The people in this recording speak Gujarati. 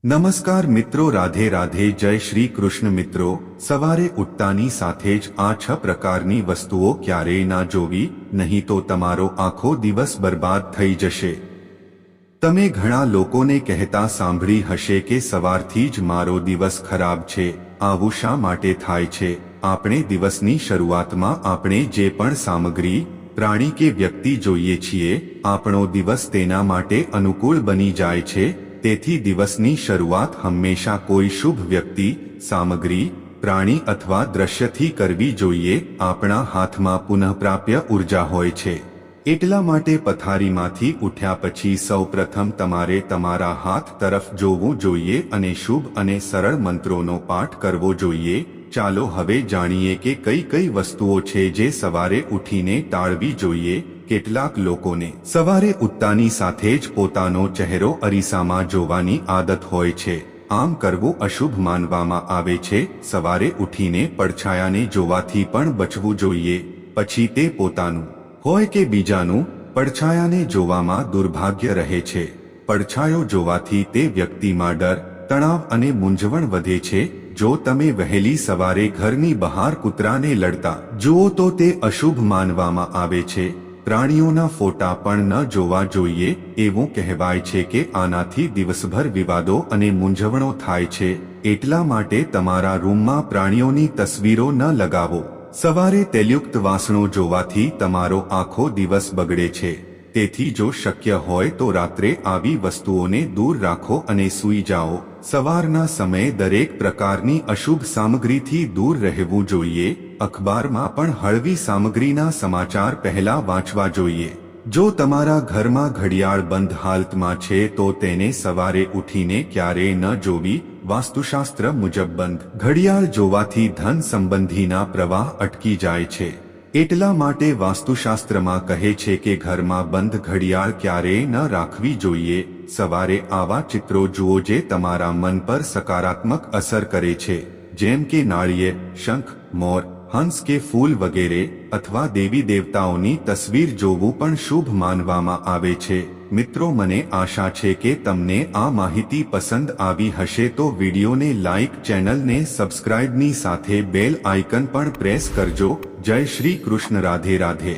નમસ્કાર મિત્રો, રાધે રાધે, જય શ્રી કૃષ્ણ મિત્રો। સવારે ઉઠતાની સાથે જ આ 6 પ્રકારની વસ્તુઓ ક્યારેય ના જોવી, નહીં તો તમારો આખો દિવસ બરબાદ થઈ જશે। તમે ઘણા લોકોને કહેતા સાંભળી હશે કે સવારથી જ મારો દિવસ ખરાબ છે। આવું શા માટે થાય છે? આપણે દિવસની શરૂઆતમાં આપણે જે પણ સામગ્રી, પ્રાણી કે વ્યક્તિ જોઈએ છીએ, આપણો દિવસ તેના માટે અનુકૂળ બની જાય છે। તેથી દિવસની શરૂઆત હંમેશા કોઈ શુભ વ્યક્તિ, સામગ્રી, પ્રાણી અથવા દ્રશ્યથી કરવી જોઈએ। આપણા હાથમાં પુનઃપ્રાપ્ય ઉર્જા હોય છે, એટલા માટે પથારીમાંથી ઉઠ્યા પછી સૌપ્રથમ તમારે તમારા હાથ તરફ જોવું જોઈએ અને શુભ અને સરળ મંત્રોનો પાઠ કરવો જોઈએ। ચાલો હવે જાણીએ કે કઈ કઈ વસ્તુઓ છે જે સવારે ઉઠીને ટાળવી જોઈએ। કેટલાક લોકોને સવારે ઉઠતાની સાથે જ પોતાનો ચહેરો અરીસામાં જોવાની આદત હોય છે। આમ કરવું અશુભ માનવામાં આવે છે। સવારે ઉઠીને પડછાયાને જોવાથી પણ બચવું જોઈએ, પછી તે પોતાનું હોય કે બીજાનું। પડછાયાને જોવામાં દુર્ભાગ્ય રહે છે। પડછાયો જોવાથી તે વ્યક્તિમાં ડર, તણાવ અને મૂંઝવણ વધે છે। જો તમે વહેલી સવારે ઘરની બહાર કૂતરાને લડતા જુઓ તો તે અશુભ માનવામાં આવે છે। પ્રાણીઓના ફોટા પણ ન જોવા જોઈએ। એવું કહેવાય છે કે આનાથી દિવસભર વિવાદો અને મૂંઝવણો થાય છે। એટલા માટે તમારા રૂમમાં પ્રાણીઓની તસવીરો ન લગાવો। સવારે તેલયુક્ત વાસણો જોવાથી તમારો આખો દિવસ બગડે છે। તેથી જો શક્ય હોય તો રાત્રે આવી વસ્તુઓને દૂર રાખો અને સૂઈ જાઓ। સવારના સમયે દરેક પ્રકારની અશુભ સામગ્રીથી દૂર રહેવું જોઈએ। અખબારમાં પણ હળવી સામગ્રીના સમાચાર પહેલા વાંચવા જોઈએ। જો તમારા ઘરમાં ઘડિયાળ બંધ હાલતમાં છે તો તેને સવારે ઉઠીને ક્યારેય ન જોવી। વાસ્તુશાસ્ત્ર મુજબ બંધ ઘડિયાળ જોવાથી ધન સંબંધીના પ્રવાહ અટકી જાય છે। એટલા માટે વાસ્તુશાસ્ત્રમાં કહે છે કે ઘરમાં બંધ ઘડિયાળ ક્યારેય ન રાખવી જોઈએ। સવારે આવા ચિત્રો જુઓ જે તમારા મન પર સકારાત્મક અસર કરે છે, જેમ કે નાળિયેર, શંખ, મોર, હંસ કે ફૂલ વગેરે, અથવા દેવી દેવતાઓની તસવીર જોવું પણ શુભ માનવામાં આવે છે। મિત્રો, મને આશા છે કે તમને આ માહિતી પસંદ આવી હશે તો વિડીયોને લાઈક, ચેનલને સબસ્ક્રાઇબની સાથે બેલ આઇકન પણ પ્રેસ કરજો। જય શ્રી કૃષ્ણ, રાધે રાધે।